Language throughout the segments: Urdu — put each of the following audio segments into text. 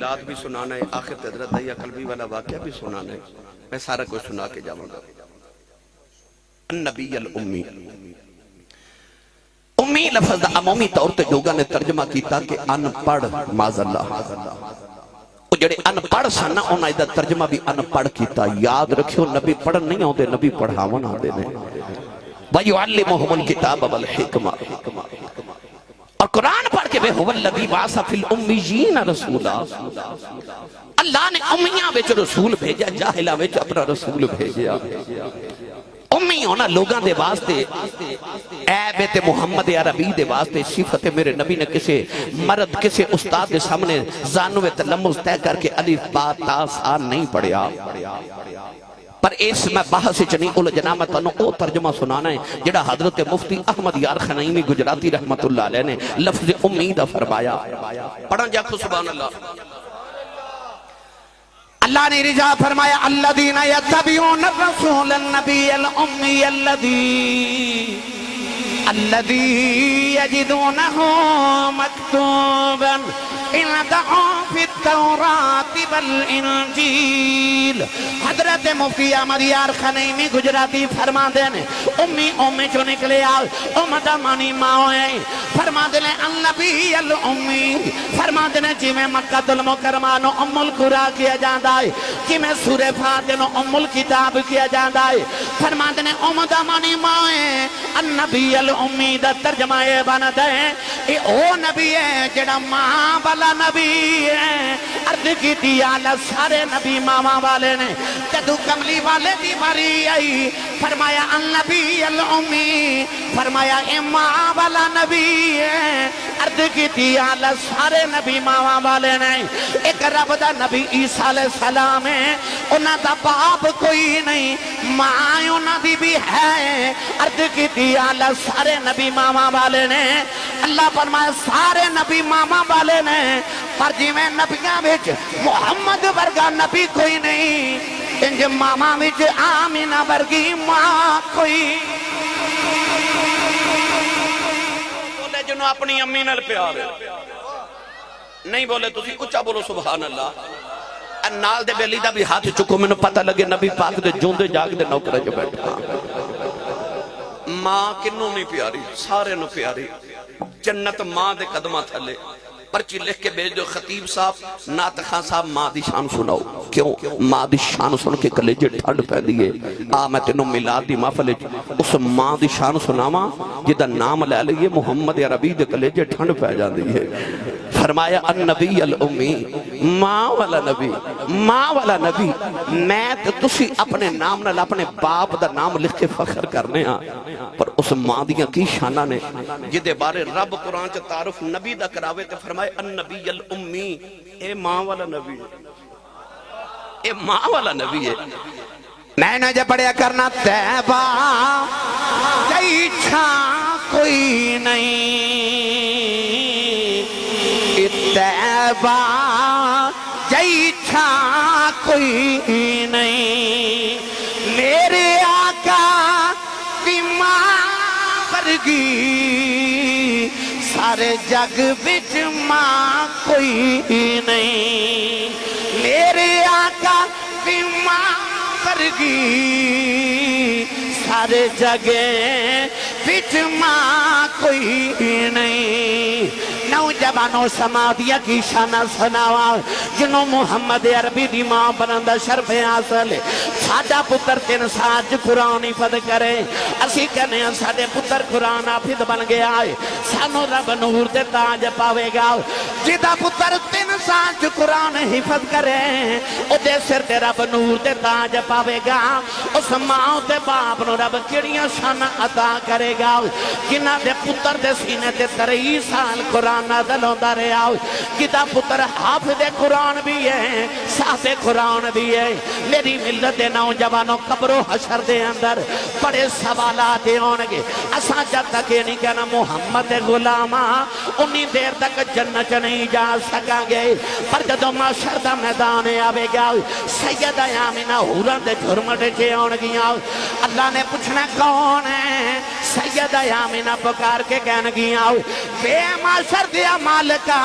تفصیلات بھی سنانا ہے، آخر حضرت دیا قلبی والا واقعہ بھی سنانا ہے، میں سارا کچھ سنا کے جاؤں گا۔ النبی الامی، امی لفظ عمومی طور تے لوگاں نے ترجمہ کیتا کہ ان پڑھ معاذ اللہ، وہ جڑے ان پڑھ سن انہاں دا ترجمہ بھی ان پڑھ کیتا۔ یاد رکھیو نبی پڑھن نہیں ہوندے، نبی پڑھاون آندے نے۔ وَيُعَلِّمُهُمُ الْكِتَابَ وَالْحِکْمَةَ، اور قرآن پڑھ کے هُوَ الَّذِي بَعَثَ فِي الْأُمِّيِّينَ رَسُولًا، اللہ نے امیاں وچ رسول بھیجا، جاہلاں وچ اپنا رسول بھیجا۔ امی ہونا لوگاں دے واسطے عیب تے محمد عربی دے واسطے صفت میرے نبی نے کسے مرد کسے استاد دے سامنے زانوے تلمز طے کر کے الف با تا سا نہیں پڑھیا، پر اس میں بحث چنی الجھنا میں تنوں او ترجمہ سنانا ہے جڑا حضرت مفتی احمد یار خنائمی گجراتی رحمت اللہ علیہ نے لفظ امید فرمایا۔ پڑھا جاکو سبحان اللہ۔ اللہ نے رجا فرمایا الذین یتبعون الرسول النبی الامی الذی یجدونہ مکتوبا عندهم فی التوراۃ والانجیل۔ حضرت مفتی احمد یار خنائمی گجراتی فرما دینے امی چو نکلے آؤ، امدہ مانی ماں ہوئے فرما دینے النبی الامی، فرما دینے جی میں مکہ المکرمانو ام القرآن کیا جاندہ ہے، جی میں سورہ فاتحہ ام الکتاب کیا جاندہ ہے، فرما دینے امدہ مانی ماں ہوئے النبی الامی دا ترجمہ بنا دے اے او نبی ہے جڑا ماں والا نبی ہے۔ عرض کی دیالہ سارے نبی ماما والے نے، جدو کملی والے دی باری آئی فرمایا النبی الامی، فرمایا اے ماں والا نبی ہے۔ عرض کی دیالہ سارے نبی ماما والے نے، ایک رب دا نبی عیسیٰ علیہ السلام ہے، انہاں دا باپ کوئی نہیں، ماں انہاں دی بھی ہے۔ عرض کی دیالہ سارے نبی ماما والے نے، اللہ فرمایا سارے نبی ماما والے نے، پر جی میں نبیاں بچ محمد ورگا نبی کوئی نہیں، انج ماما بچ آمینہ ورگی ماں کوئی بولے جنہوں اپنی امی نال پیار ہے نہیں بولے تسی اچھا بولو سبحان اللہ۔ نال دے بیلی دا بھی ہاتھ چکو میں نے پتہ لگے نبی پاک دے جوندے جاگ دے نوکرہ جو بیٹھا۔ ماں کنوں نہیں پیاری، سارے نو پیاری، جنت ماں دے قدمہ تھلے۔ پرچی لکھ کے بھیج دو خطیب صاحب نعت خان صاحب ماں دی شان سناؤ، کیوں ماں دی شان سن کے کلیجے ٹھنڈ پہ دیئے۔ میں تینوں میلاد دی محفل اس ماں دی شان سناواں جدہ نام لے لئے محمد عربی دے کلیجے ٹھنڈ پہ جا دیئے۔ فرمایا النبی الامی، ماں والا نبی، ماں والا نبی۔ میں تسی اپنے نام نال اپنے باپ دا نام لکھ کے فخر کرنے ہاں، پر اس ماں دیاں کی شانہ نے جدے بارے رب قرآن چا تعارف نبی دا کراوے تے فرمائے النبی الامی، اے ماں والا نبی ہے، اے ماں والا نبی ہے۔ میں نے جب پڑھیا کرنا تیبہ جئی چھا کوئی نہیں، تیبہ جئی چھا کوئی نہیں، میرے آقا کی ماں ورگی سارے جگ بچ ماں کوئی نہیں، میرے آقا کی ماں ورگی سارے جگ بچ ماں کوئی نہیں۔ نوجوانوں سمادیہ کی شانہ سناوا جنہوں محمد عربی دی ماں بنندہ شرف حاصل ہے۔ ساڑھا پتر 3 سال قرآن حفظ کرے، اسی کہنے ہیں ساڑھے پتر قرآن حافظ بن گیا ہے، سانو رب نور دے تاج پاوے گا۔ جدہ پتر 3 سال قرآن حفظ کرے او دے سر دے رب نور دے تاج پاوے گا۔ اس ماں دے باپ نو رب کڑیاں شانہ عطا کرے گا جنہ دے پتر دے سینے دے 23 سال قرآن نازل ہوندہ رہے آؤ، جدہ پتر حافظ قرآن بھی ہے، صاحب قرآن بھی ہے۔ میری ملت دے نوجوانوں قبر و حشر دے اندر بڑے سوالات ہونگے، اساں جب تک یہ نہیں کہنا محمد غلامہ انی دیر تک جنت نہیں جا سکا گے، پر جدو معاشر دا میدان آوے گا سیدہ آمینہ حوران دے جھرمٹے چھے ہونگیاں، اللہ نے پوچھنا کون ہے؟ سیدہ آمینہ پکار کے کہنگیاں، بے معاشر دیا مالکہ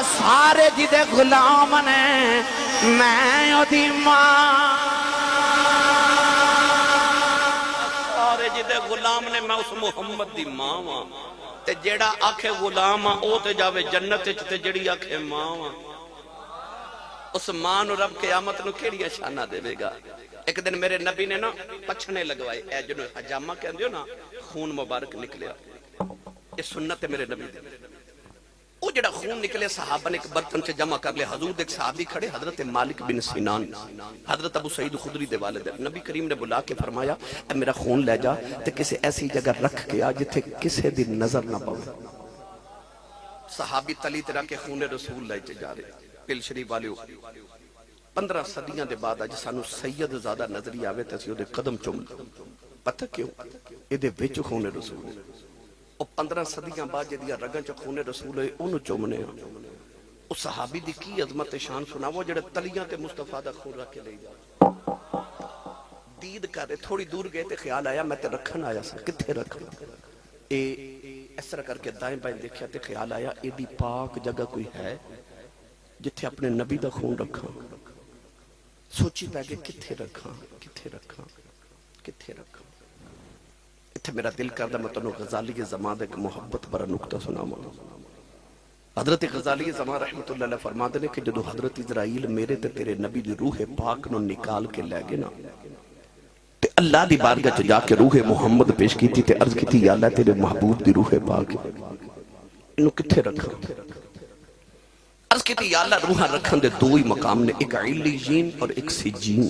سارے جدے غلام نے میں اودی ماں سارے جدے غلام نے میں اس محمد دی ماں ہاں تے جیڑا آکھے غلام ہاں او تے جاوے جنت وچ تے جڑی آکھے ماں ہاں اس ماں نو رب قیامت نو کیڑی شانہ دے گا ایک دن میرے نبی نے نا پچھنے لگوائے اے جنوں حجامہ کہندے ہو نا خون مبارک نکلیا یہ سنت ہے میرے نبی دے وہ جڑا خون نکلے صحابہ نے ایک برتن سے جمع کر لے حضور ایک صحابی کھڑے حضرت مالک بن سینان حضرت ابو سعید خدری دے والد نبی کریم نے بلا کے فرمایا اے میرا خون لے جا تے کسی ایسی جگہ رکھ کے آ جتھے کسے دی نظر نہ پاؤ صحابی تلی طرح کے خون رسول لے جا رہے پل شریف والے 15 صدیاں دے بعد اج سانو سید زیادہ نظری آوے تے اسی اودے قدم چوم پتہ کیوں اے دے وچ خون رسول اور 15 صدیاں بعد جدیاں رگاں چ خون رسول ہے انہوں چومنے ہیں اس صحابی دی کی عظمت شان سنا وہ جڑے تلیاں تے مصطفیٰ دا خون رکھ کے لے جا دید کر رہے تھوڑی دور گئے تے خیال آیا میں تے رکھن آیا سا کتھے رکھن اس طرح کر کے دائیں بائیں دیکھیا تے خیال آیا اے دی پاک جگہ کوئی ہے جتھے اپنے نبی دا خون رکھا سوچی پہ گئے کتھے رکھا اتھے میرا دل کردہ میں تنو غزالی زمان دے محبت برا نکتہ سنا مانا حضرت غزالی زمان رحمت اللہ علیہ فرما دے کہ جدو حضرت اسرائیل میرے تے تیرے نبی دی روح پاک نو نکال کے لے گے نا تے اللہ دی بارگاہ چ جا کے روح محمد پیش کی تھی تے عرض کی تھی یا اللہ تیرے محبوب دی روح پاک انہوں کتھے رکھا عرض کی تھی یا اللہ روحاں رکھن دے دو ہی مقام نے ایک علیین اور ایک سجین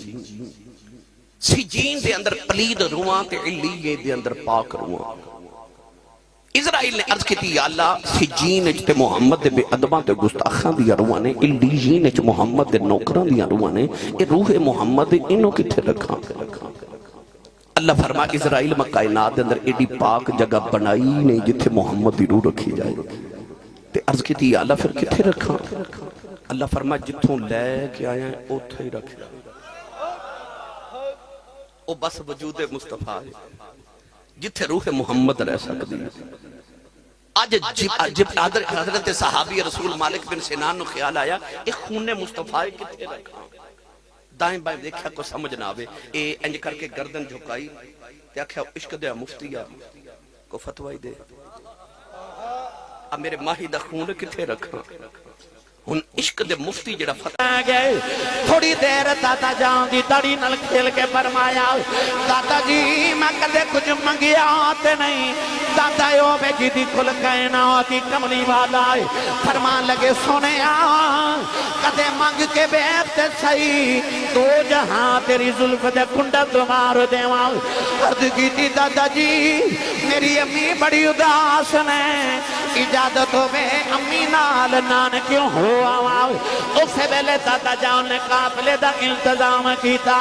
سجین دے اندر پلید روحاں تے علیین دے اندر پاک روحاں اسرائیل نے عرض کی تھی یا اللہ سجین اچھتے محمد دے بے ادباں تے گستاخاں دیا روحاں نے علیین اچھ محمد دے نوکران دیا روحاں نے یہ روح محمد انہوں کتھے رکھا اللہ فرما اسرائیل میں کائنات دے اندر ایڈی پاک جگہ بنائی نہیں جتھے محمد دی روح رکھی جائے تے عرض کی تھی یا اللہ پھر کتھے رکھا اللہ فرما جتھوں لے کے آیا ہیں اوتھے ہی رکھا او بس وجود مصطفیٰ ہے جتھے روح محمد رہ سکتی ہے آج جب حضرت صحابی رسول مالک بن سینان نو خیال آیا ایک خون مصطفیٰ کتھے رکھا دائیں بائیں دیکھا کو سمجھ نہ آوے اے انج کر کے گردن جھکائی تے آکھیا عشق دے مفتیا کو فتوائی دے اب میرے ماہی دا خون کتھے رکھا ہن عشق دے مفتی جڑا فتح گئے تھوڑی دیر دادا جان دی داڑی نال کھیل کے فرمایا دادا جی میں کدے کچھ منگیا تے نہیں دادا یو بے جی دی کل کائنات کی کملی والا فرمان لگے سنیا کدے منگ کے بیت تے صحیح دو جہاں تیری زلف دے کنڈا تمہار دیواں عرض کی تھی دادا جی میری امی بڑی اداس نے اجازت ہوئے امی نال نان کیوں ہو اسے بیلے دادا جان نے قافلے دا انتظام کیتا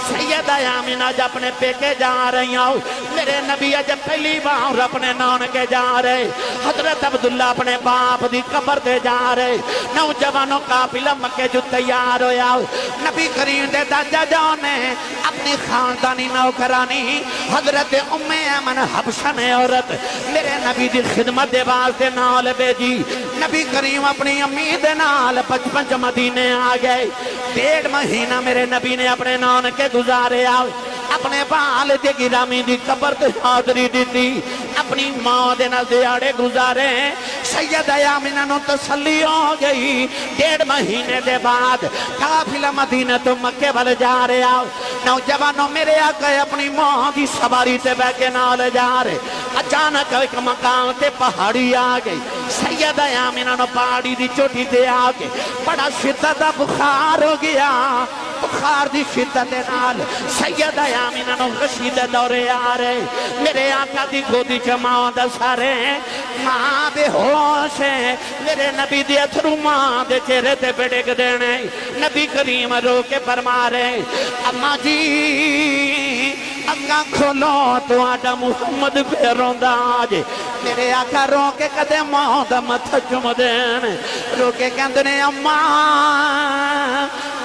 سیدہ آمینہ جب اپنے پیکے جا رہی ہوں میرے نبی جب پہلی بار اپنے نان کے جا رہے حضرت عبداللہ اپنے باپ دی قبر دے جا رہے نوجوانوں قافلہ مکے جو تیار ہویا نبی کریم دے دادا جان نے اپنی خاندانی نوکرانی حضرت ام ایمن حبشہ نے عورت میرے نبی دی خدمت دے واسطے نال بیجی نبی کریم اپنی امید نال 55 مدینے آ گئے 1.5 مہینہ میرے نبی نے اپنے نان کے گزارے اپنے والد گرامی دی قبر تے حاضری دیتی اپنی ماں دے نال دیاڑے گزارے سیدہ آمینہ نو تسلی ہو گئی 1.5 مہینے دے بعد قافلہ مدینہ تو مکے وال جا رہے نوجوانوں میرے آقا اپنی ماں دی سواری تے بیٹھ کے نال جا رہے اچانک ایک مقام تے پہاڑی آ گئی سیدہ آمینہ نو پہاڑی دی چوٹی تے آ کے بڑا شدت بخار ہو گیا بخار دی شدت نال سیدہ آمینہ نو غشید دورے آ رہے میرے آقا دی گودی چماؤں دا سارے ماں بے ہوش ہے میرے نبی دی اتھرو ماں دے چہرے تے بڑک دینے نبی کریم رو کے فرما رہے اماں جی اگاں کھولو تو آڈا محمد پہ روندا آجے میرے آقا رو کے کدے ماں دا متھا چم دین رو کے کہندنے اماں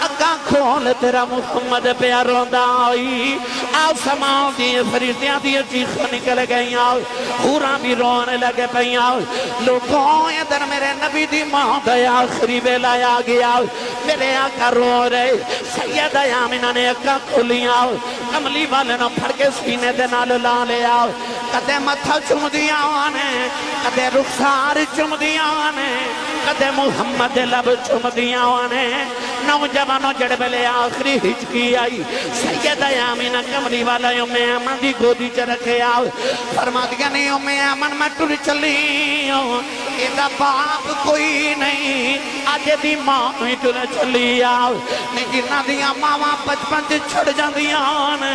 اگاں کھول تیرا محمد پیا روندا ہوئی آسمان دی فرشتیاں دی چیخاں نکل گئیاں حوراں بھی رونے لگے پیاں لوگوں ادھر میرے نبی دی ماں دا آخری ویلا آ گیا میرے آقا رو رہے سیدہ آمینہ نے اکا کھلیاں کملی والے نہ پھڑ کے سینے دے نال لا لیا کدے متھا چم دیا نے کدے رخسار چم دیا نے کدے محمد لب چم دیا نے نوجوانوں جڑ بلے آخری ہچکی آئی سیدہ آمینہ کملی والا ام ایمن دی گودی چ رکھے آؤ فرما دیا نہیں ام ایمن میں ٹر چلی ہوں ایدہ باپ کوئی نہیں آج دی ماں ہی ٹر چلی آؤ جنہ دیا ماں بچپن سے چھڑ جاندیاں نے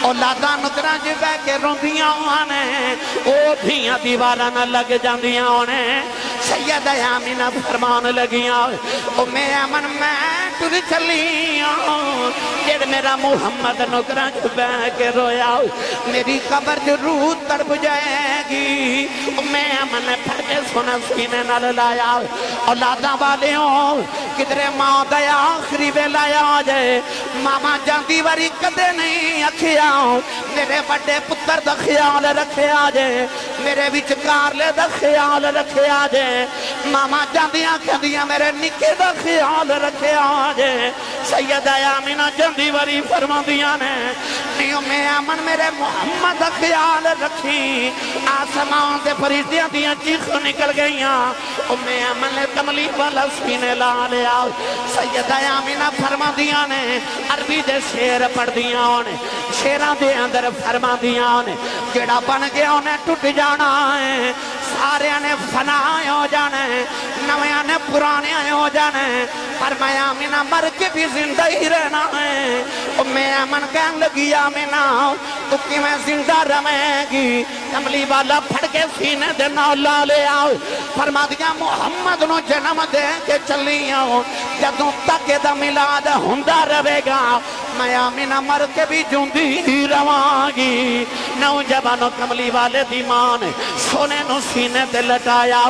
اولادا نکرا جی بے کے روندیاں نے او دھیاں دیواراں نہ لگ جاندیاں نے سیدہ آمینہ فرمان لگیاں ام ایمن میں ٹر چلیاں جڑ میرا محمد نکرا جو بے کے رویا میری قبر جو روح تڑپ جائے گی میں امن پھر کے سونا سینے نال لایا اولادا والے ہوں کدرے ماں دیا آخری بے لایا جائے ماما جاندی واری کدے نہیں اکھیا میرے بڑے پتر دا خیال رکھے آجے میرے وچکار لے دا خیال رکھے آجے ماما جاندیاں کھدیاں میرے نکے دا خیال رکھے آجے سیدہ آمینہ جاندی واری فرما دیا نے نیو میں امن میرے محمد دا خیال رکھی آسمان دے فرشتیاں دیاں چیخ نکل گئیاں میں امن کملی والا سینے لا لیا سیدہ آمینہ فرما دیا نے عربی دے شیر پڑھ دیا نے شیران دے اندر فرما دیا نے جڑا بن گیا انہیں ٹوٹ جانا ہے سارے نے فنا ہو جانا ہے نویاں نے پرانے ہو جانا ہے پر میں آمینہ مر کے بھی زندہ ہی رہنا ہے میں امن کہن لگی آمینہ تو کی میں زندہ رہے گی کملی والا پھڑ کے سینے دے نالا لے آؤ فرما دیا محمد نو جنم دے کے چلی آؤ جدوں تک دا ملاد ہندہ رہے گا میں آمینہ مر کے بھی جوندی ہی روانگی نوجوانوں کملی والے دیمان سونے نو سینے دے لٹایا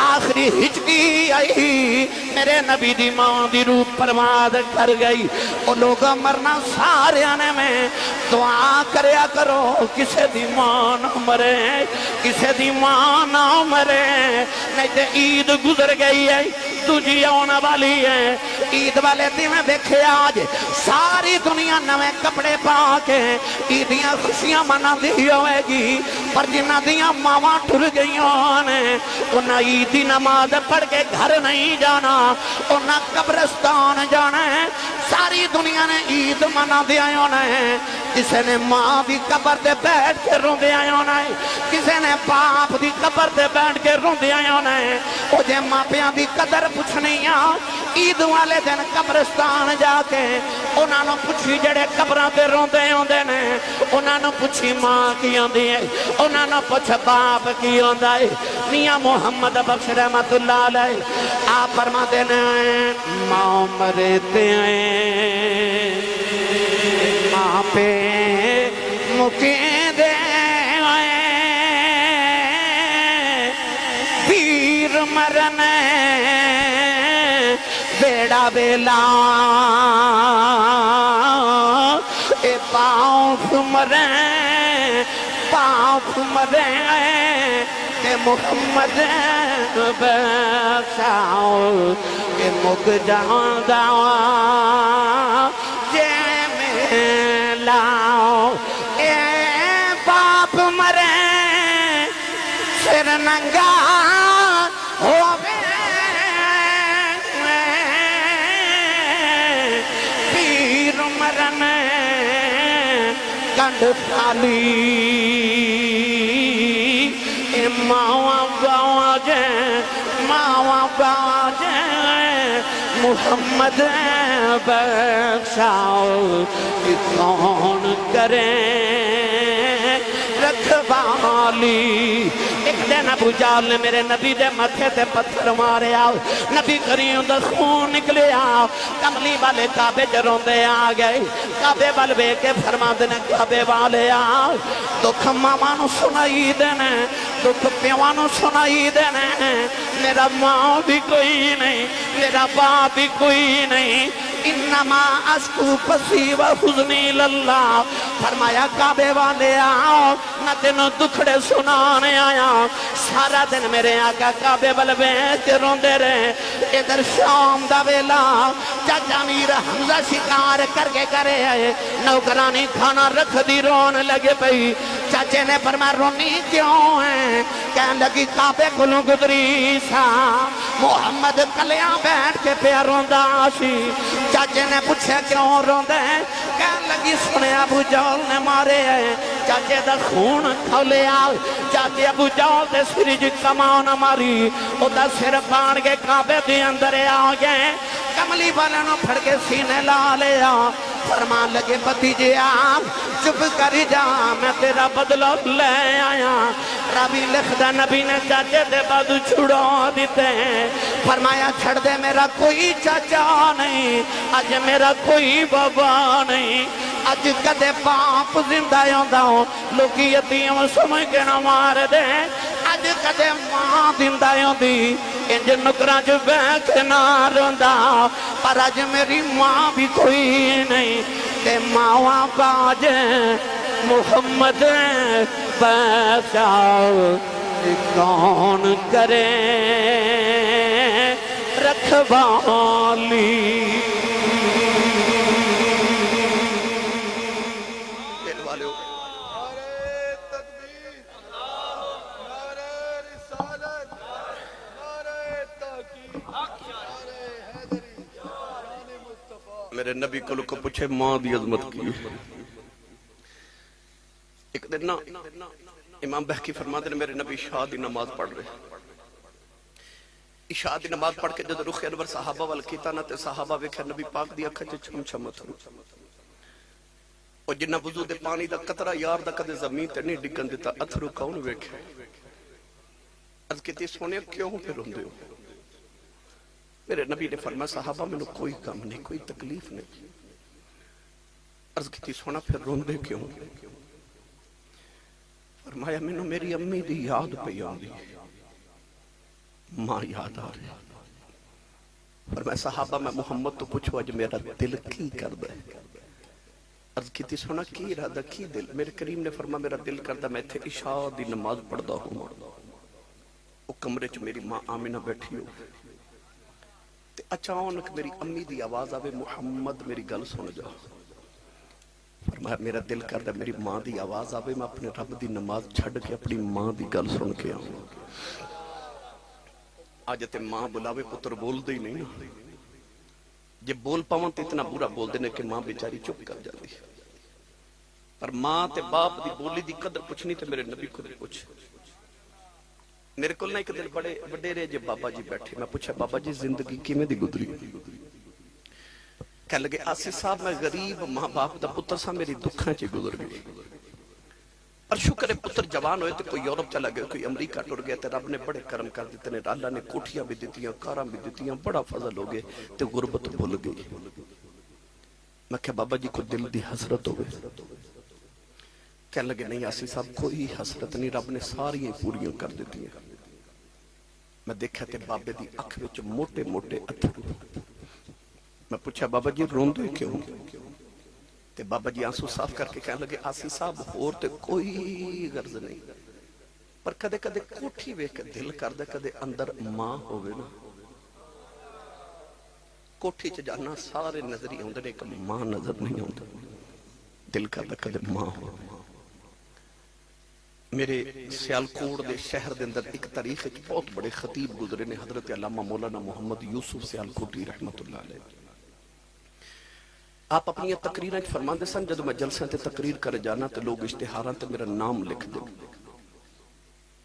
آخری ہچکی آئی میرے نبی دیمان دی روح پرماد کر گئی وہ لوگ مرنا سارے آنے میں دعا کریا کرو کسے دیمان مرے کسے دیمان مرے نہیں تے عید گزر گئی ہے تجھی آنا والی ہے عید والے دن دیکھے آج ساری دنیا نوے کپڑے پاکے عیدیاں خوشیاں منا دی ہوئے گی پر جنہ دیاں ماما ٹر گئیوں نے انہا عیدی نماز پڑھ کے گھر نہیں جانا انہا قبرستان جانا ہے ساری دنیا نے عید منا دیا نے کسے نے ماں دی قبر دے بیٹھ کے رون دیا نے کسے نے باپ دی قبر دے بیٹھ کے رون دیا نے او جے ماں پیاں دی قدر پوچھنیاں عید والے دن قبرستان جا کے انہاں نو پوچھی جڑے قبراں تے روندے ہوندے نے انہاں نو پوچھی ماں کی ہوندی ہے انہاں نو پوچھ باپ کی ہوندا ہے میاں محمد بخش رحمت اللہ علیہ آپ فرماتے ہیں ماں مرتے ہیں ماں پہ مکے دے پیر مرنے بیڑا بیلا اے پاؤں مرے پاؤں مرے کہ محمد بخشاؤ کہ مک جہاں دعا جے میں لاؤ اے باپ مرے پھر ننگا ہوگے پیر مرنے کنڈ پھالی ماوا باجے ماوا باجے محمد بخشاؤ کون کرے رکھوالی ایک دن ابو جہل نے میرے نبی دے متھے تے پتھر مارے آؤ نبی کریم دا خون نکلے آؤ کملی والے کعبے جروندے آ گئے کعبے والے بے کے فرما دینے کعبے والے آؤ دکھ ماما نو سنائی دینے دکھ پیوہ نو سنائی دینے میرا ماں بھی کوئی نہیں میرا باپ بھی کوئی نہیں انما اشکو بثی و حزنی للہ، فرمایا کعبے والے آؤ میں تینوں دکھڑے سنانے آیا، سارا دن میرے آقا کعبے بل بیٹھ روندے رہے، ادھر شام دا ویلا چاچا میر حمزہ شکار کر کے کرے آئے، نوکرانی کھانا رکھ دی رون لگے پئی، چاچے نے فرمایا رونی کیوں ہے؟ کہنے لگی کعبے کھلوں گزری سا محمد کلیاں بیٹھ کے پہ روندا سی، چاچے نے پوچھا کیوں روندے؟ کہنے لگی سنے ابو جہل نے مارے ہیں، چاچے دا خون کھولے آل، چاچے ابو جہل دے سرج کمان ماری، او دا سر پان کے کعبے دے اندر آ گئے، کملی والا نو پھڑ کے سینے لا لیا، فرمان لگے بھتیجے آپ چپ کری جا میں تیرا بدلہ لے آیا، ربی لکھدا نبی نے چاچے دے بعد چھڑا دیتے ہیں، فرمایا چھڑ دے میرا کوئی چاچا نہیں، آج میرا کوئی بابا نہیں، آج کدے باپ زندہ ہوندہ ہوں لوکی یتیم سمجھ کے نہ مار دے، آج کدے ماں زندہ ہوندی انج نکران جو بیک نہ روندہ، پر آج میری ماں بھی کوئی نہیں، تے ماں باج محمد بچاؤ کون کرے رکھوالی۔ میرے نبی کو پوچھے ماں دی عظمت کی، ایک دن نا امام بہکی فرماتے ہیں میرے نبی عشاء دی نماز پڑھ رہے، عشاء دی نماز پڑھ کے جد رخ انور صحابہ والکیتا نا تے صحابہ ویکھے نبی پاک دی اکھا چے چھم چھم اتھرو، اور جنہ وضو دے پانی دا قطرہ یار دا کدے زمین تے نہیں ڈگن دیتا، اتھرو کون ویکھے؟ عرض کیتی سونے کیوں پہ روندے ہو؟ میرے نبی نے فرمایا صحابہ میں نے کوئی کم نہیں، کوئی تکلیف نہیں، عرض کیتی سونا پھر روندے کیوں؟ فرمایا میں نے میری امی دی یاد پہ آدھی، ماں یاد آ رہی، فرمایا صحابہ میں محمد تو پوچھو اج میرا دل کی کر دے؟ عرض کیتی سونا کی ارادہ کی دل؟ میرے کریم نے فرمایا میرا دل کر دا میں تھے عشاء دی نماز پڑھ دا ہوں، وہ کمرے چ میری ماں آمینہ بیٹھی ہو، اچانک میری امی دی آواز آوے محمد میری گل سن جا، فرمایا میرا دل کردا میری ماں دی آواز آوے میں اپنے رب دی نماز چھڑ کے اپنی ماں دی گل سن کے آؤں، آج تے ماں بلاوے پتر بول دے ہی نہیں نا، جب بول پاؤں تو اتنا برا بول دینے کہ ماں بیچاری چپ کر جاتی، پر ماں تے باپ دی بولی دی قدر پوچھنی تے میرے نبی کو پوچھ، میرے کل نہ ایک دل بڑے وڈیرے جب بابا جی بیٹھے، میں پوچھا بابا جی زندگی کیویں دی گزری؟ کہنے لگے آسی صاحب میں غریب ماں باپ دا پتر سا میری دکھاں چی گزر گئی، اور شکر ہے پتر جوان ہوئے تے کوئی یورپ چلا گیا، کوئی امریکہ ٹر گیا، تے رب نے بڑے کرم کر دیتے نے، اللہ نے کوٹھیاں بھی دیتیاں، کاراں بھی دیتیاں، بڑا فضل ہو گئے تے غربت بھول گئی۔ میں کہا بابا جی کو دل دی حسرت ہوئے؟ کہنے لگے نہیں آسی صاحب کوئی حسرت نہیں، رب نے ساری پوریاں کر دیتی ہیں۔ میں دیکھا تے بابے دی اکھ وچ موٹے موٹے اتھرو، میں پوچھا بابا جی روندے کیوں؟ تے بابا جی آنسو صاف کر کے کہنے لگے آسی صاحب اور تے کوئی غرض نہیں، پر کدے کدے کوٹھی ویکھ کے دل کردے کدے اندر ماں ہوئے نا، کوٹھی چ جانا سارے نظر ہی ہوندے نے، ایک ماں نظر نہیں ہوندی، دل کردے کدے ماں ہو۔ میرے سیالکوٹ دے شہر دے اندر ایک تاریخ ایک بہت بڑے خطیب گزرے نے، حضرت علامہ مولانا محمد یوسف سیالکوٹی رحمت اللہ علیہ، آپ اپنی تقریریں فرماندے سن جدو میں جلسے تے تقریر کر جانا تے لوگ اشتہاراں تے میرا نام لکھ دے،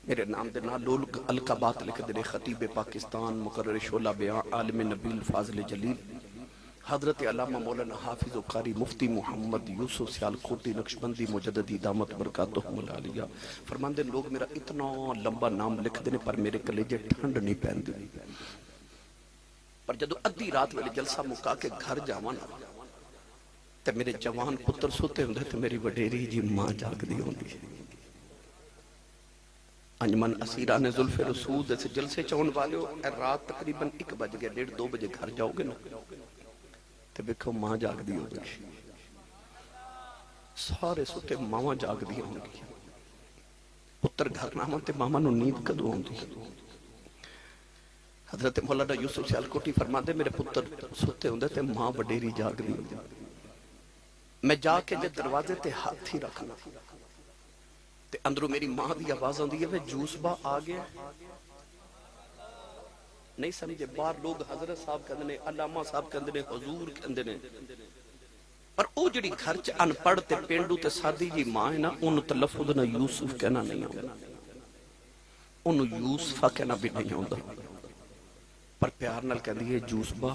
میرے نام دے نا لوگ القابات لکھ دے، خطیب پاکستان، مقرر شعلہ بیان، عالم نبیل، فاضل جلیل، حضرت علامہ مولانا حافظ و قاری مفتی محمد یوسف سیالکوٹی نقشبندی مجددی دامت برکاتہم العالیہ، فرماندے لوگ میرا اتنا لمبا نام لکھ دینے پر میرے کلیجے ٹھنڈ نہیں پہن دی، پر جدو ادھی رات میں جلسہ مکا کے گھر جاوانا تے میرے جوان پتر سوتے ہوندے تے میری وڈیری جی ماں جاگ دی ہوندی، انجمن اسیران زلف رسول سے جلسے چون والے ہو، رات تقریباً 1 بج گئے، 1:30 2 بجے گھر جاؤ گے نا، تے ویکھو ماں جاگدی ہو گئی، سارے ستے ماواں جاگدی ہوں گی، پتر گھر نہ تے ماما نو نیند کدوں ہوندی؟ حضرت مولانا یوسف سیالکوٹی فرماندے میرے پتر ستے ہوندے تے ماں وڈیری جاگدی ہوندی، میں جا کے جے دروازے تے ہاتھ ہی رکھنا تے اندروں میری ماں دی آواز آندی ہے، وے جوس با آ گیا نہیں سمجھے؟ باہر لوگ حضرت صاحب کہندے نے، علامہ صاحب کہندے نے، حضور کہندے نے، پر او جڑی گھر چ ان پڑھ تے پینڈو تے سادی جی ماں ہے نا، اون تلفظ نہ یوسف کہنا نہیں آندا، اون یوسفہ کہنا بھی نہیں آندا، پر پیار نال کہندی ہے جوسبا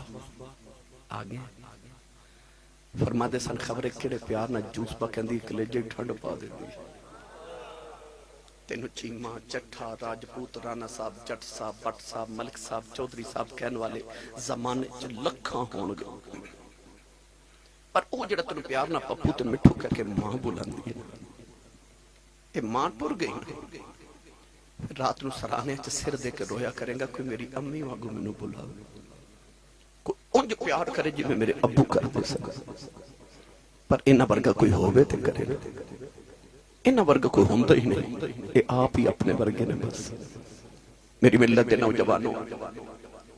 آ گیا۔ فرما دے سن خبرے کیڑے پیار نال جوسبا کہندی کلیجے ٹھنڈ پا دیندی، تینو چیمہ چٹھا راجپوت رانا صاحب جٹ صاحب بٹ صاحب ملک صاحب چودھری صاحب کہن والے زمانے چ لکھاں ہون گے، پر او جڑا تینو پیار نہ پپو تے مٹھو کہہ کے ماں بلاندی ہے، اے ماں ٹر گئی، رات نو سرانے چ سر دے کے رویا کریں گا کوئی میری امی واگو مینوں بلا، کوئی انج پیار کرے جی میں میرے ابو کر دے سکا، پر انہاں ورگا کوئی ہووے تے کرے، انہاں ورگا کوئی ہوندا ہی نہیں، اے آپ ہی اپنے ورگے نے بس۔ میری ملت دے نوجوانوں،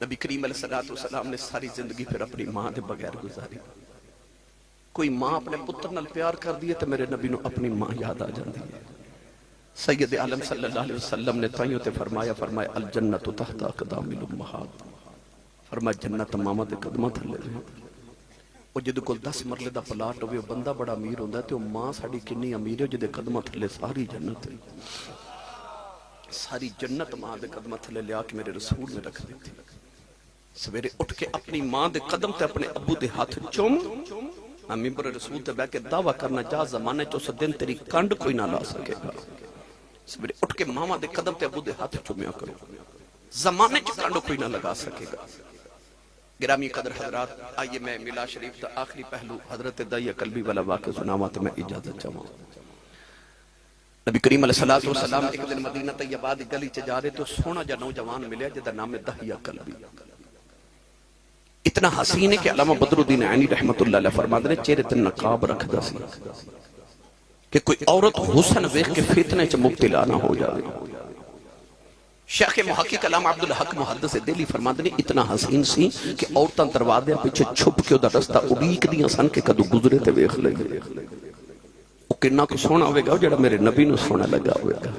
نبی کریم علیہ السلام نے ساری زندگی پھر اپنی ماں دے بغیر گزاری، کوئی ماں اپنے پتر نال پیار کر دیئے تو میرے نبی نو اپنی ماں یاد آ جاندی ہے۔ سید عالم صلی اللہ علیہ وسلم نے تائیوں تے فرمایا الجنت تحت اقدام الامہات، فرمایا جنت ماما دے قدمہ تھلے دے، وہ جدو کو 10 مرلے دا پلاٹ ہوئے بندہ بڑا امیر ہوندہ ہے تو ماں ساڑی کنی امیر ہے جدے قدمہ تھلے ساری جنت ہے، ساری جنت ماں دے قدمہ تھلے لیا کے میرے رسول میں رکھ دیتی، سویرے اٹھ کے اپنی ماں دے قدم تے اپنے ابو دے ہاتھ چوم، امی پر رسول تے بے کے دعویٰ کرنا جا زمانے چو سے دن تیری کنڈ کوئی نہ لا سکے گا، سویرے اٹھ کے ماما دے قدم تے ابو دے ہاتھ چومیا کرو، زمانے چو کنڈ کوئی نہ لگا سکے گا۔ گرامی قدر حضرات، آئیے میں ملا شریف تا آخری پہلو حضرت دائیہ قلبی والا واقع سناوا تو میں اجازت چاہوں۔ نبی کریم علیہ السلام ایک دن مدینہ طیبہ دی گلی چ جا رہے تو سونا جا نوجوان ملیا جدا نام دائیہ قلبی، اتنا حسین ہے کہ علامہ بدر الدین عینی رحمت اللہ علیہ فرماتے ہیں چہرے تے نقاب رکھ دا سی کہ کوئی عورت حسن ویکھ کے فتنے چ مبتلا نہ ہو جائے۔ شیخ محقق علامہ عبدالحق محدث دہلی فرماتے ہیں اتنا حسین سی کہ عورتاں دروازے پیچھے چھپ کے دا رستہ اڑیک دیاں سن کے کدو گزرے تے ویکھ لے گئے، او کنا کو سونا ہوئے گا جڑا میرے نبی نو سونا لگا ہوئے گا۔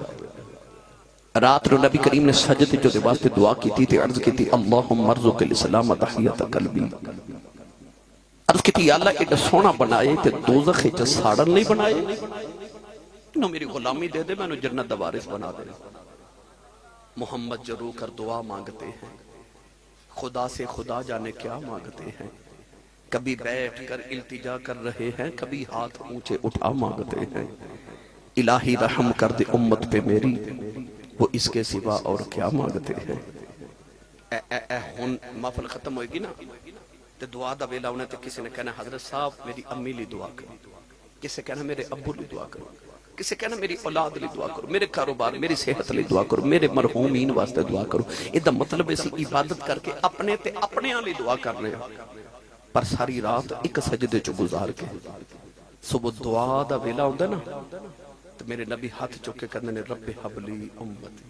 رات رو نبی کریم نے سجدے جو دے واسطے دعا کی تھی عرض کی تھی اللہم ارزق الاسلام تحیت قلبی، عرض کی تھی یا اللہ ایڈا سونا بنائے تے دوزخ چ ساڑن نہیں بنائے، انہوں میری غلامی دے دے میں انہوں جنت دا وارث بنا دے۔ محمد جو رو کر دعا مانگتے ہیں خدا سے خدا جانے کیا مانگتے ہیں، کبھی بیٹھ کر التجا کر رہے ہیں کبھی ہاتھ اونچے اٹھا مانگتے ہیں، الہی رحم کر دے امت پہ میری وہ اس کے سوا اور کیا مانگتے ہیں۔ اے ہون محفل ختم ہوئے گی نا تے دعا دا ویلا ہونے تے کسی نے کہنا حضرت صاحب میری امی لی دعا کرو، کسی کہنا میرے ابو لی دعا کرو، کسی کہنا میری اولاد لی دعا کرو، میرے کاروبار میری صحت لی دعا کرو، میرے مرحومین واسطے دعا کرو۔ یہ مطلب اسی عبادت کر کے اپنے تے اپنے آلی دعا کر رہے ہیں، پر ساری رات ایک سجدے چو گزار کے صبح دعا دا ویلا ہوندہ نا تو میرے نبی ہاتھ چکے کرنے نے رب حبلی امتی،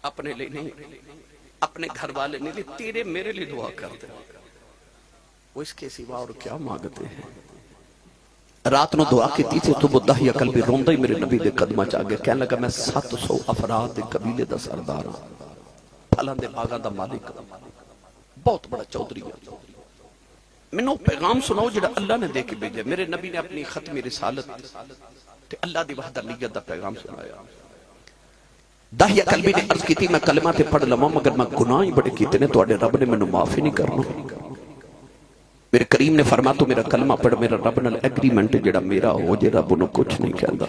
اپنے لئے نہیں اپنے گھر والے نہیں لئے تیرے میرے لئے دعا کرتے، وہ اس کے سوا اور کیا مانگتے ہیں۔ رات نو دعا کی تھی تو وہ دائیہ قلبی روندہ ہی میرے نبی دے قدمہ چاہ گیا، کہنے لگا میں 700 افراد دے قبیلے دا سردار ہوں، پھلان دے باغان دا مالک، بہت بڑا چودری ہے، میں نو پیغام سناؤ جڑا اللہ نے دے کے بھیجے۔ میرے نبی نے اپنی ختمی رسالت تے اللہ دی وحدانیت دا پیغام سنایا۔ دائیہ قلبی نے عرض کی تھی میں کلمہ تے پڑھ لما مگر میں گناہ ہی بڑے کیتے نے تو اڈے رب نے میں نو معافی نہیں کرنا۔ میرے کریم نے فرما تو میرا کلمہ پڑھ میرا رب نال ایگریمنٹ جڑا میرا ہو جے رب انہوں کچھ نہیں کہندا۔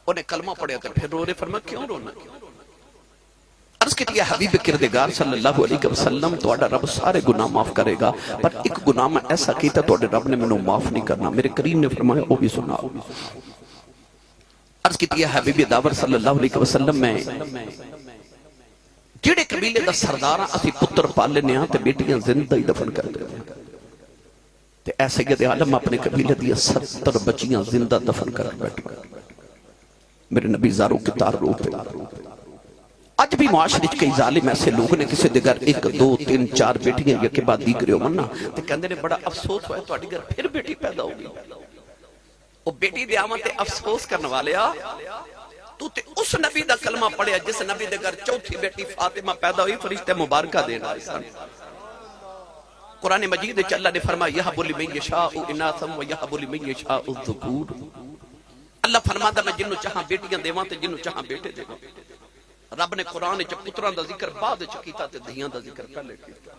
انہیں کلمہ پڑھیا تھا پھر رو رہے، فرما کیوں رونا؟ عرض کی تھی حبیب کردگار صلی اللہ علیہ وسلم تو اڈا رب سارے گناہ معاف کرے گا پر ایک گناہ میں ایسا کیتا تو اڈے رب نے منوں معاف نہیں کرنا۔ میرے کریم نے فرمایا وہ بھی سناؤ۔ عرض کی تھی حبیب داور صلی اللہ علیہ وسلم میں جڑے قبیلے دا سردار اسی پتر پال لینے تے بیٹیاں زندہ ہی دفن کر دے تے اے سید عالم اپنے قبیلے دیا 70 بچیاں زندہ دفن کر بیٹھ میرے نبی زارو کے تار رو پہ اج بھی معاشرے کئی ظالم ایسے لوگ نے کسی دے گھر 1 2 3 4 بیٹیاں یکے بعد دیگرے ہونا تے کہندے نے بڑا افسوس ہوا ہے تہاڈے گھر پھر بیٹی پیدا ہوگی او بیٹی دے آمد تے افسوس کرنے والے تو تے اس نبی دا کلمہ پڑھیا جس نبی دے گھر چوتھی بیٹی فاطمہ پیدا ہوئی فرشتے مبارکہ دینا سن قرآن مجید وچ اللہ نے فرمایا یہب لمن یشاء اناثا ویہب لمن یشاء الذکور اللہ فرماتا میں جنوں چاہاں بیٹیاں دیواں تے جنوں چاہاں بیٹے دیواں رب نے قرآن وچ پتراں دا ذکر بعد وچ کیتا تے دھیاں دا ذکر پہلے کیتا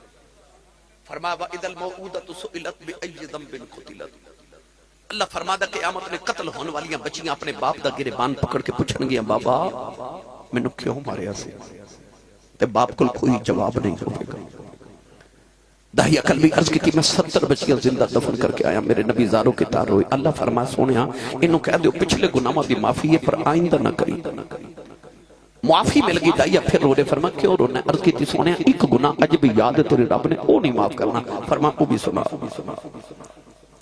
فرمایا واذا الموءودۃ سئلت بأی ذنب قتلت اللہ فرماتا قیامت میں قتل ہونے والیاں بچیاں اپنے باپ دا گریبان پکڑ کے پوچھن گیاں بابا مینوں کیوں ماریا سی تے باپ کول کوئی جواب نہیں ہوے گا داہی عقل بھی عرض کی میں 70 بچیاں زندہ دفن کر کے آیا میرے نبی زاروں کے تار ہوئے اللہ فرمایا سونیا انہوں کہہ دیو پچھلے گناہوں دی معافی ہے پر آئندہ نہ کری معافی مل گئی دائیا پھر روڑے فرمایا کیوں رونا عرض کی تھی سونیا ایک گناہ اج بھی یاد ہے تیرے رب نے وہ نہیں معاف کرنا فرمایا وہ بھی سنا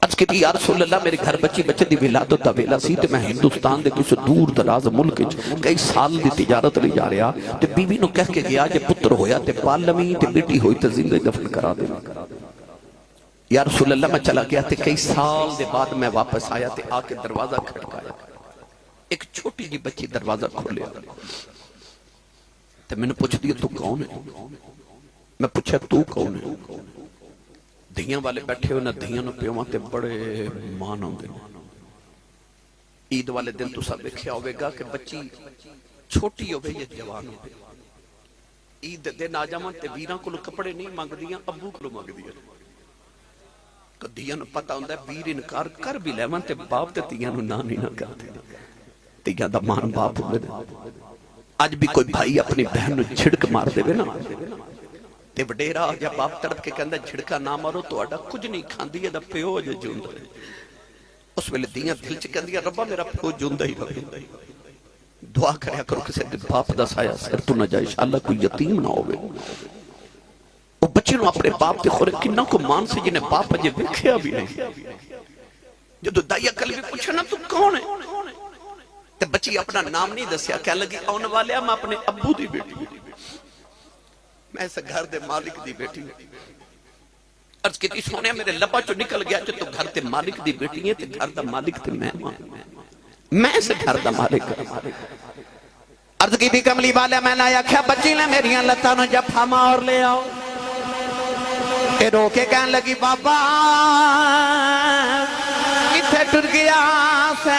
عرض کی تھی یا رسول اللہ میرے گھر بچی بچے دی ولادت دا ویلا سی تے میں ہندوستان دے کسی دور دراز ملک کئی سال دی تجارت لے جا رہا تے بیوی نو کہہ کے گیا جے پتر ہویا تے پال لمی تے بیٹی ہوئی تے زندہ دفن کرا دے یا رسول اللہ میں چلا گیا تے کئی سال دے بعد میں واپس آیا تے آ کے دروازہ کھڑکایا ایک چھوٹی جی بچی دروازہ کھولیا تے میں نے پوچھ دیا تو کون ہے میں پوچھا تو کون ہے دھیاں والے بیٹھے ہوئے نہ دھیاں نو پیوان تے بڑے مان ہوندے عید والے دن تو سب دیکھیا ہوئے گا کہ بچی چھوٹی ہوئے یا جوان ہوئے عید دن آ جامان تے ویران کو کپڑے نہیں مانگ دیاں ابو کو مانگ دیاں کہ دھیاں نو پتہ ہوندہ ہے ویر انکار کر بھی لیوان تے باپ تے دھیاں نو نہ نہیں نہ کرتے دھیاں دا مان باپ ہوئے آج بھی کوئی بھائی اپنی بہن نو جھڑک مار دے بے نا تے وڈیرا یا باپ تڑپ کے کہندہ جھڑکا نہ مارو تو آڈا کچھ نہیں کھاندی ہے دا پیو جو جوندہ ہے اس ویلے دیاں دل چ کہندی ربا میرا پیو جوندہ ہی رہے دعا کریا کرو کسے دن باپ دا سایہ سر تو نہ جائے انشاءاللہ کوئی یتیم نہ ہوئے وہ بچے نو اپنے باپ تے خورے کنہ کو مان سے جنہیں باپ اجے بکھیا بھی نہیں جدو دائیا کل بھی پوچھا نا تو کون ہے تے بچی اپنا نام نہیں دسیا کہہ لگی آنے والے میں اپنے ابو دی بیٹی میں ایسا گھر دے مالک دی بیٹی عرض کیتی سونے میرے لبا چو نکل گیا جو تو گھر دے مالک دی بیٹی ہے تے گھر دا مالک تے میں ایسے گھر دا مالک عرض کیتی کملی والے میں نے آکھیا بچی لے میریاں لتاں نو جفا مار لے آؤ تے رو کے کہن لگی بابا کتھے ٹر گیا سے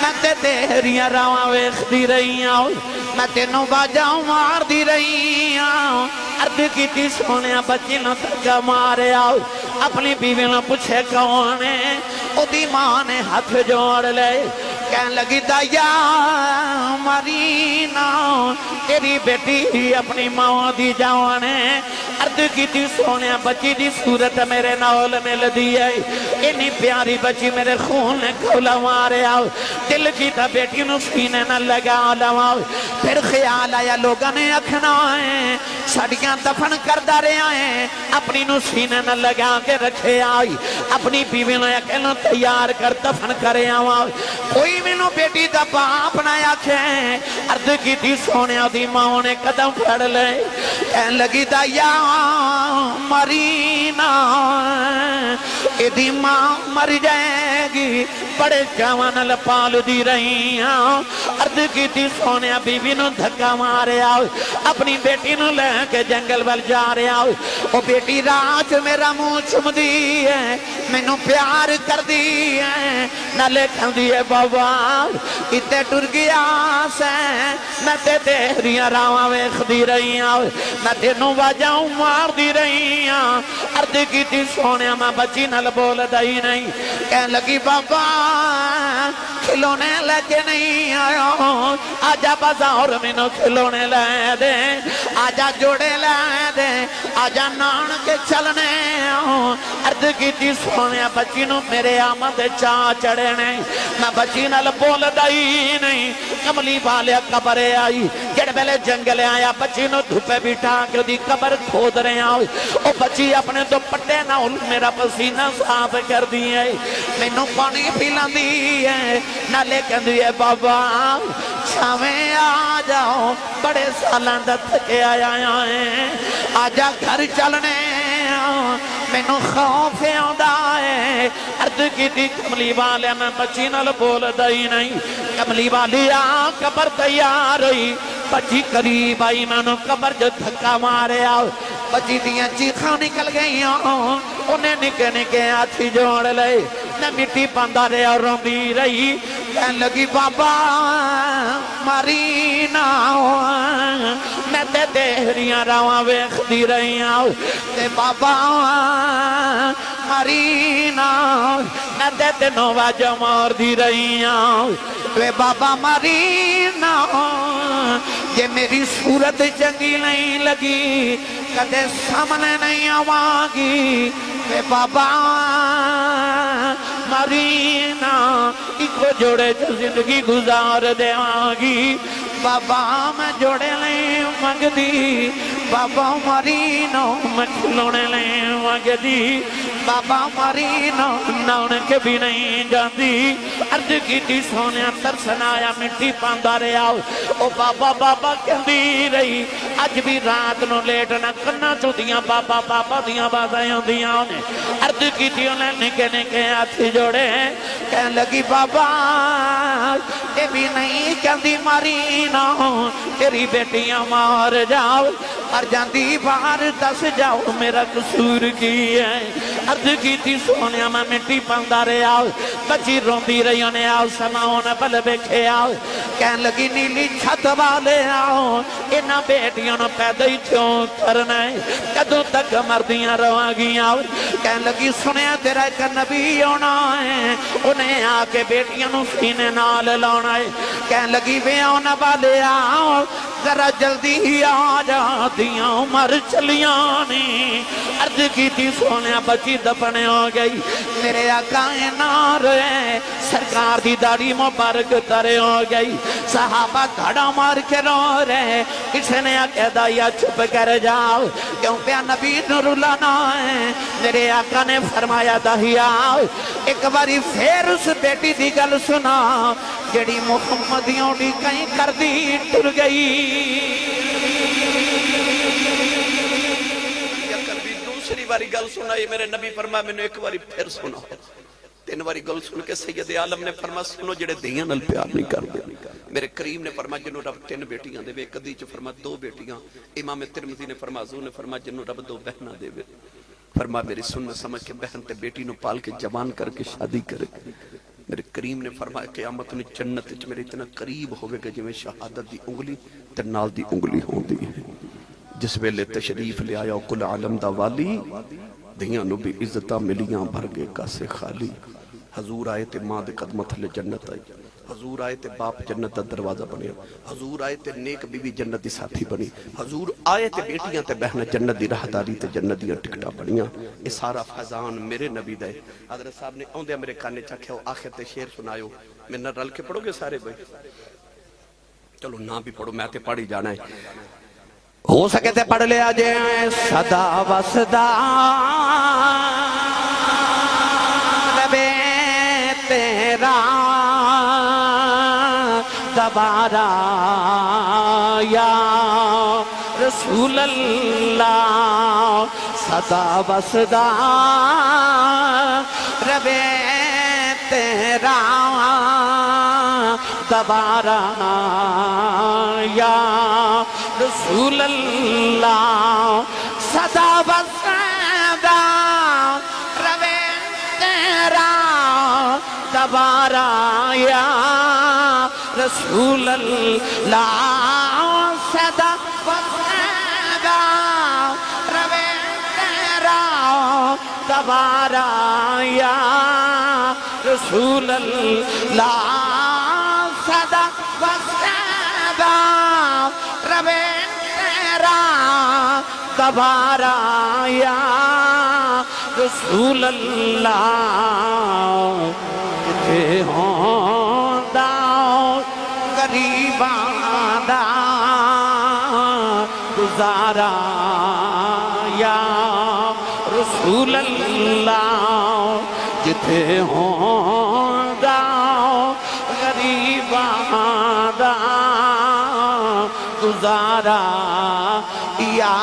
میں تے تیریاں راواں ویکھدی رہی ہوں میں تینوں باجاں مار دی رہی ہوں عرض کیتی سونیا بچی نو دھکا ماریا اپنی بیوی نو پوچھے کون ہے او دی ماں نے ہاتھ جوڑ لے کہن لگی دایا مرینا تیری بیٹی اپنی ماں دی جانے عرض کیتی سونیا بچی دی صورت میرے نال مل دی ہے انی پیاری بچی میرے خون نے کھولا مارے آؤ دل کی تا بیٹی نو سینے نہ لگا لواؤ پھر خیال آیا لوگاں نے اکھنا ہے ساڑیاں دفن کردہ رہے آئے اپنی نو سینے نہ لگا کے رکھے آئی اپنی بیوی نو اکھنو تیار کر دفن کرے آؤ کوئی منو بیٹی دا باپ نہ آکھے عرض کی تھی سونیا دی ماں نے قدم پھڑ لے کہن لگی دایا مرینا اے دی ماں مر جائے گی بڑے جوان لپال دی رہی ہوں عرض کی تھی سونیا بیوی نو دھکا مارے آؤ اپنی بیٹی نو لے کے جنگل وال جا رہے آؤ او بیٹی رات میرا منہ چم دی ہے میں نو پیار کر دی ہے نہ لے کھن دی ہے بابا اتے ٹر گیا سے میں تے تیریاں راواں ویکھ دی رہی ہوں میں تینوں واجاں مار دی رہی ہوں عرض کی تھی سونیا میں بچی نال بول دائی نہیں کہنے لگی بابا کھلونے لے کے نہیں آیا آجا بازار مینوں کھلونے لے دے آجا جوڑے لے دے آجا نان کے چلنے عرض کی تھی سونیا بچی نو میرے آمد چاہ چڑے نہیں میں بچی نال بول دائی نہیں کملی والے قبر آئی جڑ بیلے جنگلے آیا بچی نو دھوپے بٹھا کے دی قبر کھود رہے آؤ او بچی اپنے دو پٹے نہ میرا پسینہ صاف کر دیئے مینوں پانی پھیلان دیئے نہ لے کہن دیئے بابا چھاویں آ جاؤ بڑے سالان دا تھکے آیا ہیں آجا گھر چلنے مینوں خوف آندا ہے عرض کی تھی کملی والے میں بچی نال بول دائی نہیں کملی والی آ قبر تیار ہوئی بچی قریب آئی مینوں قبر جو دھکا مارے آؤ بچی دیاں چیخاں نکل گئی انہیں نکے نکے ہاتھی جوڑ لے نہ مٹی پاندہ رہے اور روندی رہی کہنے لگی بابا ماری نہ میں تے دیہریاں رواں ویکھ دی رہی آؤ تے بابا ماری نہ میں تے نوہ جو مار دی رہی آؤ تے بابا ماری نہ یہ میری صورت چنگی نہیں لگی کدے سامنے نہیں آواگی کہ بابا مرینا ایک جوڑے جو زندگی گزار دے آگی بابا میں جوڑے لیں مانگ دی بابا مرینا میں کھلونے لیں مانگ دی بابا مرینا ناؤن کے بھی نہیں جاندی عرض کی تھی سونیا ترسن آیا مٹی پاندہ رہے آؤ او بابا بابا کہندی رہی آج بھی رات نو لیٹنا کرنا چو دیاں بابا بابا دیاں بازائیوں دیاں انہیں عرض کی تھی انہیں نکے نکے ہاتھی جوڑے کہنے لگی بابا یہ بھی نہیں کہندی مرینا تیری بیٹیاں مار جاؤ اور جاندی باہر دس جاؤ میرا قصور کی ہے عرض کی تھی سونیا میں مٹی پاندہ رہے آؤ بچی روندی رہی انہیں آؤ سماؤں بل بیکھے آؤ کہنے لگی نیلی چھت والے آؤ انہاں بیٹیاں نو پیدا ہی کیوں کرنا ہے کدوں تک مردیاں رواگیاں آؤ کہنے لگی سنیا تیرا ایک نبی ہونا ہے انہیں آ کے بیٹیاں نو سینے نال لانا ہے کہنے لگی وے آنا والے آؤ ذرا جلدی ہی آ جا دیاں عمر چلیاں نہیں عرض کی تھی سونیا بچی دفنے ہو گئی میرے آقا نار ہے سرکار دی داڑھی مبارک ترے ہو گئی صحابہ گھڑا مار کے رو رہے کسی نے آقیدہ یا چھپ کر جاؤ کیوں پیا نبی نور اللہ نہ ہے میرے آقا نے فرمایا دہی آؤ ایک باری پھر اس بیٹی دی گل سنا جڑی محمدیوں دی کہیں کر دی ٹر گئی دوسری باری گل سنا یہ میرے نبی فرما میں نے ایک باری پھر سنا تین باری گل سن کے سید عالم نے فرما سنو جڑے دیاں نال پیار نہیں کر دے میرے کریم نے فرما جنہوں رب 3 بیٹیاں دے وے کدی چ فرما 2 بیٹیاں امام ترمذی نے فرما حضور نے فرما جنہوں رب 2 بہناں دے وے فرما میری سنت سمجھ کے بہن تے بیٹی نو پال کے جوان کر کے شادی کرے میرے کریم نے فرمایا قیامت نے جنت وچ میرے اتنا قریب ہوگے کہ جویں شہادت دی انگلی تے نال دی انگلی ہوندی ہے جس ویلے تشریف لے آیا کل عالم دا والی دیاں نو بھی عزتاں ملیاں بھر گئے کاسے خالی حضور آئے تے ماں دے قدمہ تھلے جنت آئی حضور آئے تے باپ جنت دا دروازہ بنیا حضور آئے تے نیک بی بی جنت دی ساتھی بنی حضور آئے تے بیٹیاں تے بہنیں جنت دی راہداری تے جنت دی ٹکٹا بنیاں یہ سارا فضان میرے نبی دے حضرت صاحب نے اوندے میرے کانے چاکھے آخر تے شیر سنایو میں نہ رل کے پڑھو گے سارے بھائی چلو نہ بھی پڑھو میں تے پڑھی جانا ہے ہو سکے تے پڑھ لیا جائیں صدا و صدا ربے تیرا دوبارہ یا رسول اللہ صدا و صدا ربے تیرا دوبارہ یا رسول اللہ صدا و صدا ربے تیرا دوبارہ یا رسول اللہ صدا و صدا ربے تیرا دوبارہ یا رسول اللہ صدا و صدا ربے تیرا دوبارہ یا رسول اللہ جتھے ہوندا غریباں دا گزارا یا رسول اللہ جتھے ہوندا غریباں دا گزارا یا